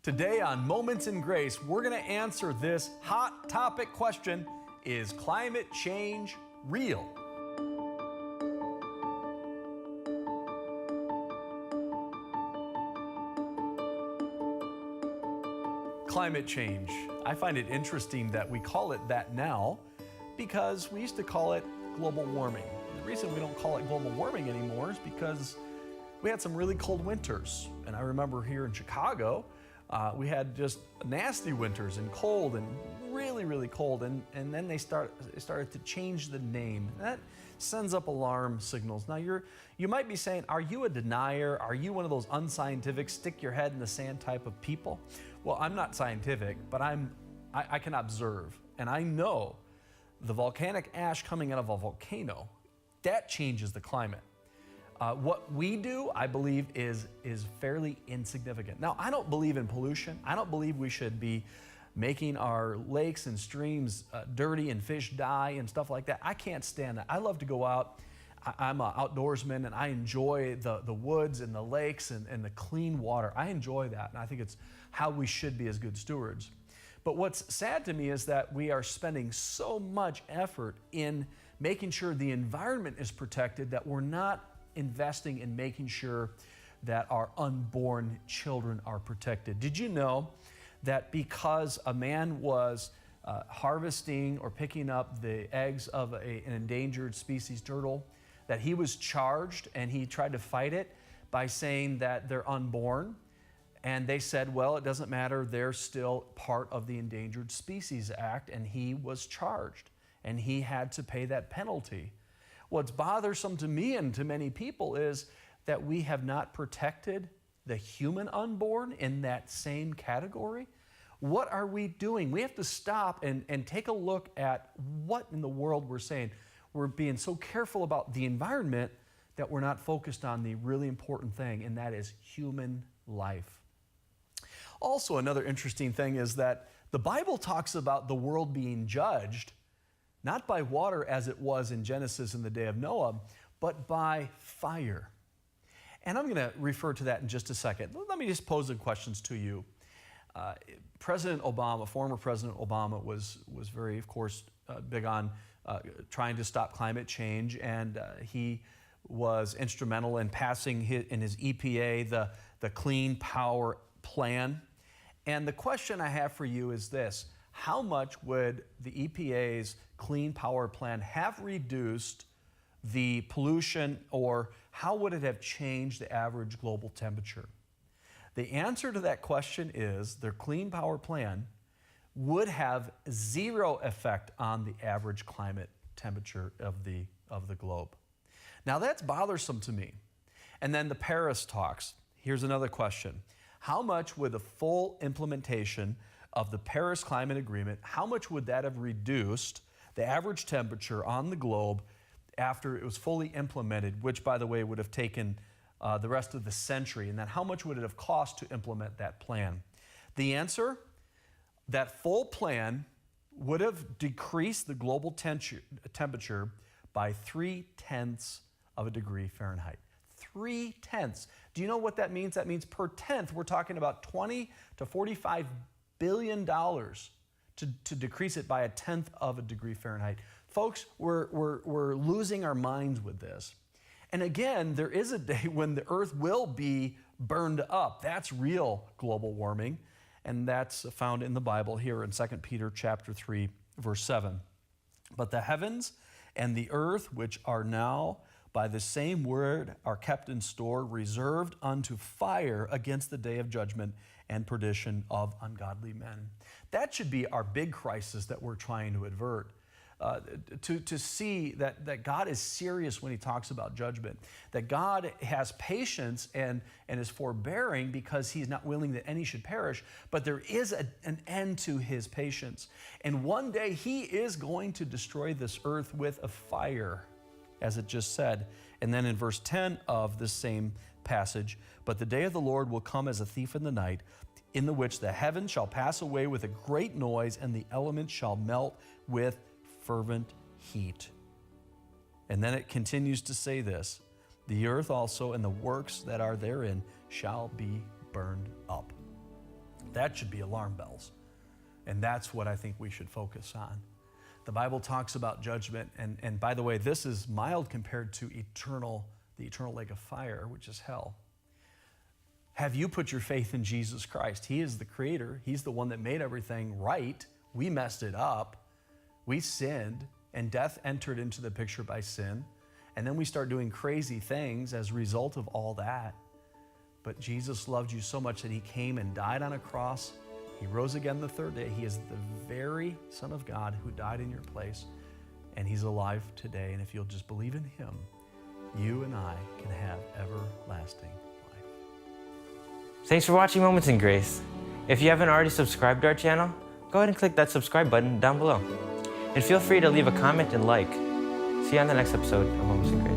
Today on Moments in Grace, we're going to answer this hot topic question: is climate change real? Climate change. I find it interesting that we call it that now because we used to call it global warming. The reason we don't call it global warming anymore is because we had some really cold winters. And I remember here in Chicago, we had just nasty winters and cold and really cold. And then they started to change the name. That sends up alarm signals. Now you might be saying, are you a denier? Are you one of those unscientific, stick your head in the sand type of people? Well, I'm not scientific, but I can observe. And I know the volcanic ash coming out of a volcano, that changes the climate. What we do, I believe, is fairly insignificant. Now, I don't believe in pollution. I don't believe we should be making our lakes and streams dirty and fish die and stuff like that. I can't stand that. I love to go out. I'm an outdoorsman and I enjoy the woods and the lakes and the clean water. I enjoy that, and I think it's how we should be as good stewards. But what's sad to me is that we are spending so much effort in making sure the environment is protected that we're not investing in making sure that our unborn children are protected. Did you know that because a man was harvesting or picking up the eggs of an endangered species turtle, that he was charged and he tried to fight it by saying that they're unborn? And they said, well, it doesn't matter, they're still part of the Endangered Species Act, and he was charged and he had to pay that penalty. What's bothersome to me and to many people is that we have not protected the human unborn in that same category. What are we doing? We have to stop and take a look at what in the world we're saying. We're being so careful about the environment that we're not focused on the really important thing, and that is human life. Also, another interesting thing is that the Bible talks about the world being judged not by water as it was in Genesis in the day of Noah, but by fire. And I'm going to refer to that in just a second. Let me just pose some questions to you. President Obama, former President Obama, was very, of course, big on trying to stop climate change, and he was instrumental in passing in his EPA the Clean Power Plan. And the question I have for you is this: how much would the EPA's Clean Power Plan have reduced the pollution, or how would it have changed the average global temperature? The answer to that question is their Clean Power Plan would have zero effect on the average climate temperature of the globe. Now that's bothersome to me. And then the Paris talks. Here's another question. How much would the full implementation of the Paris Climate Agreement, how much would that have reduced the average temperature on the globe after it was fully implemented, which, by the way, would have taken the rest of the century? And then how much would it have cost to implement that plan? The answer: that full plan would have decreased the global temperature by 0.3 of a degree Fahrenheit. 0.3. Do you know what that means? That means per tenth, we're talking about $20 to $45 billion to decrease it by 0.1 of a degree Fahrenheit. Folks, we're losing our minds with this. And again, there is a day when the earth will be burned up. That's real global warming. And that's found in the Bible here in 2 Peter chapter 3, verse 7. But the heavens and the earth, which are now by the same word, are kept in store, reserved unto fire against the day of judgment and perdition of ungodly men. That should be our big crisis that we're trying to avert. To see that God is serious when he talks about judgment, that God has patience and is forbearing because he's not willing that any should perish, but there is an end to his patience. And one day he is going to destroy this earth with a fire, as it just said. And then in verse 10 of this same passage, but the day of the Lord will come as a thief in the night, in the which the heavens shall pass away with a great noise, and the elements shall melt with fervent heat. And then it continues to say this: the earth also and the works that are therein shall be burned up. That should be alarm bells. And that's what I think we should focus on. The Bible talks about judgment, and by the way, this is mild compared to the eternal lake of fire, which is hell. Have you put your faith in Jesus Christ? He is the creator. He's the one that made everything right. We messed it up. We sinned, and death entered into the picture by sin. And then we start doing crazy things as a result of all that. But Jesus loved you so much that he came and died on a cross. He rose again the third day. He is the very Son of God who died in your place, and he's alive today. And if you'll just believe in him, you and I can have everlasting life. Thanks for watching Moments in Grace. If you haven't already subscribed to our channel, go ahead and click that subscribe button down below. And feel free to leave a comment and like. See you on the next episode of Moments in Grace.